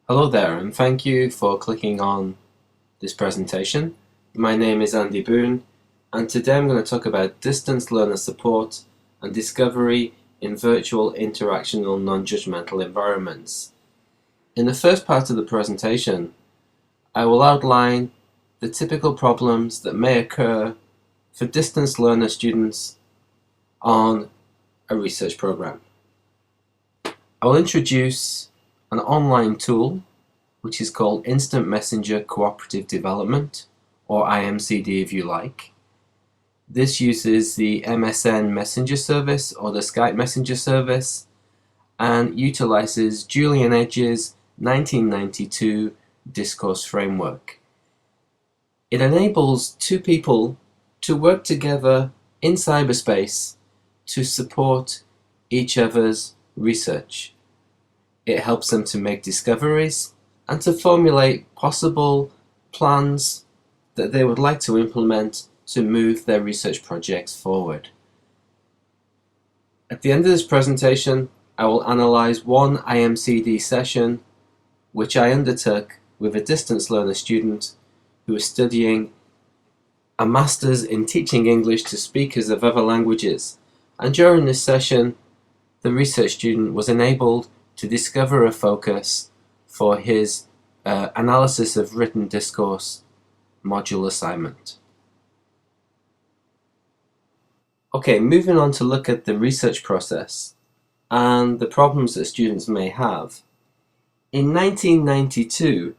Hello there, and thank you for clicking on this presentation. My name is Andy Boon, and today I'm going to talk about distance learner support and discovery in virtual interactional non-judgmental environments. In the first part of the presentation, I will outline the typical problems that may occur for distance learner students on a research program. I will introduce an online tool which is called Instant Messenger Cooperative Development, or IMCD if you like. This uses the MSN Messenger service or the Skype Messenger service and utilizes Julian Edges' 1992 discourse framework. It enables two people to work together in cyberspace to support each other's research. It helps them to make discoveries and to formulate possible plans that they would like to implement to move their research projects forward. At the end of this presentation, I will analyze one IMCD session which I undertook with a distance learner student who was studying a master's in teaching English to speakers of other languages. And during this session, the research student was enabled to discover a focus for his analysis of written discourse module assignment. Okay, moving on to look at the research process and the problems that students may have. In 1992,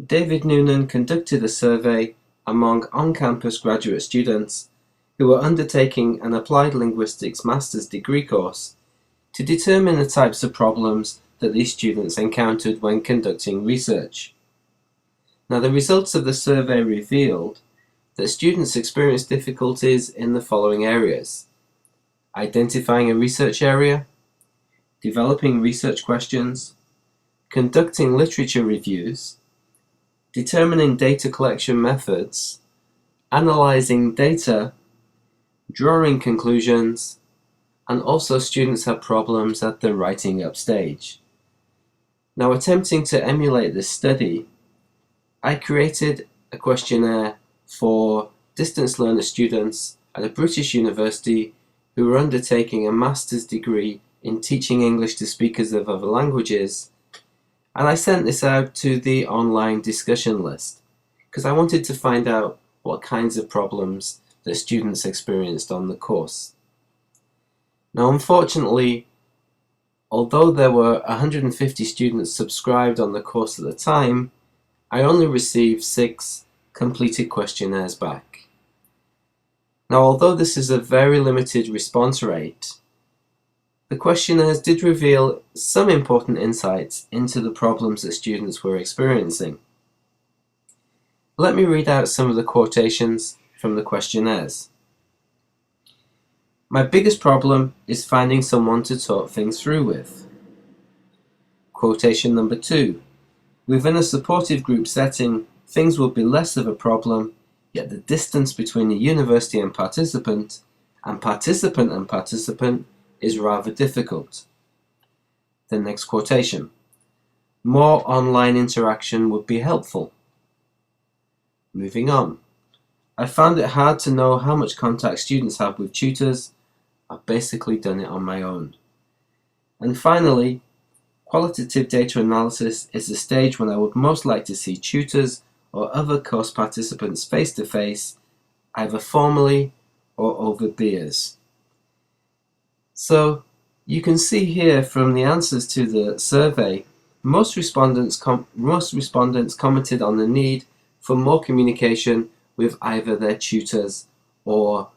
David Noonan conducted a survey among on-campus graduate students who were undertaking an applied linguistics master's degree course to determine the types of problems that these students encountered when conducting research. Now, the results of the survey revealed that students experienced difficulties in the following areas: identifying a research area, developing research questions, conducting literature reviews, determining data collection methods, analyzing data, drawing conclusions, and also students had problems at the writing up stage. Now, attempting to emulate this study, I created a questionnaire for distance learner students at a British university who were undertaking a master's degree in teaching English to speakers of other languages, and I sent this out to the online discussion list because I wanted to find out what kinds of problems the students experienced on the course. Now, unfortunately, although there were 150 students subscribed on the course at the time, I only received 6 completed questionnaires back. Now, although this is a very limited response rate, the questionnaires did reveal some important insights into the problems that students were experiencing. Let me read out some of the quotations from the questionnaires. My biggest problem is finding someone to talk things through with. Quotation number 2. Within a supportive group setting, things would be less of a problem, yet the distance between the university and participant is rather difficult. The next quotation. More online interaction would be helpful. Moving on. I found it hard to know how much contact students have with tutors. I've basically done it on my own. And finally, qualitative data analysis is the stage when I would most like to see tutors or other course participants face to face, either formally or over beers. So you can see here from the answers to the survey, most respondents commented on the need for more communication with either their tutors or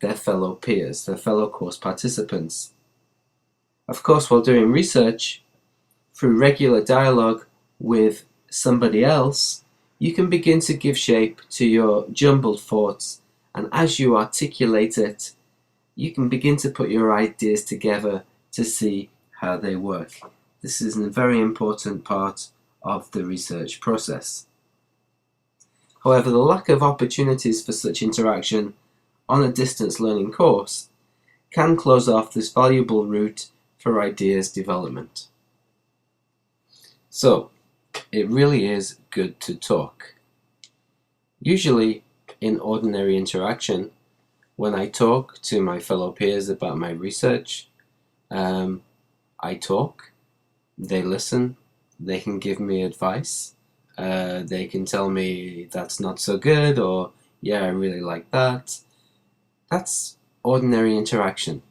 their fellow peers, their fellow course participants. Of course, while doing research, through regular dialogue with somebody else, you can begin to give shape to your jumbled thoughts, and as you articulate it, you can begin to put your ideas together to see how they work. This is a very important part of the research process. However, the lack of opportunities for such interaction on a distance learning course can close off this valuable route for ideas development. So, it really is good to talk. Usually, in ordinary interaction, when I talk to my fellow peers about my research, I talk, they listen, they can give me advice, they can tell me that's not so good, or yeah, I really like that. That's ordinary interaction.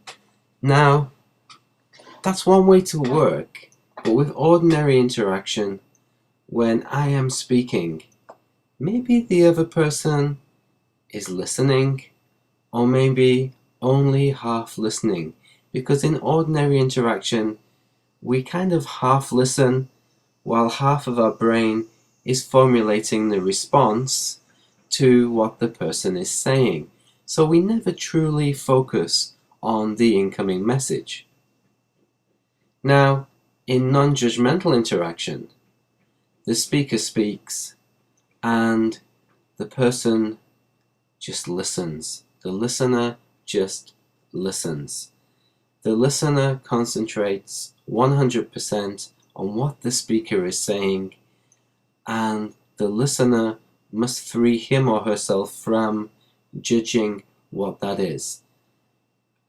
Now, that's one way to work, but with ordinary interaction, when I am speaking, maybe the other person is listening, or maybe only half listening, because in ordinary interaction, we kind of half listen while half of our brain is formulating the response to what the person is saying. So we never truly focus on the incoming message. Now, in non-judgmental interaction, the speaker speaks and the person just listens. The listener just listens. The listener concentrates 100% on what the speaker is saying, and the listener must free him or herself from judging what that is.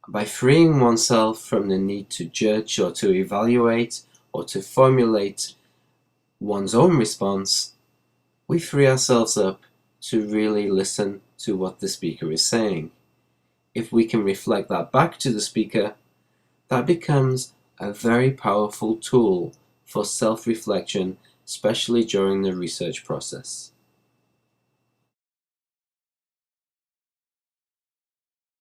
By freeing oneself from the need to judge or to evaluate or to formulate one's own response, we free ourselves up to really listen to what the speaker is saying. If we can reflect that back to the speaker, that becomes a very powerful tool for self-reflection, especially during the research process.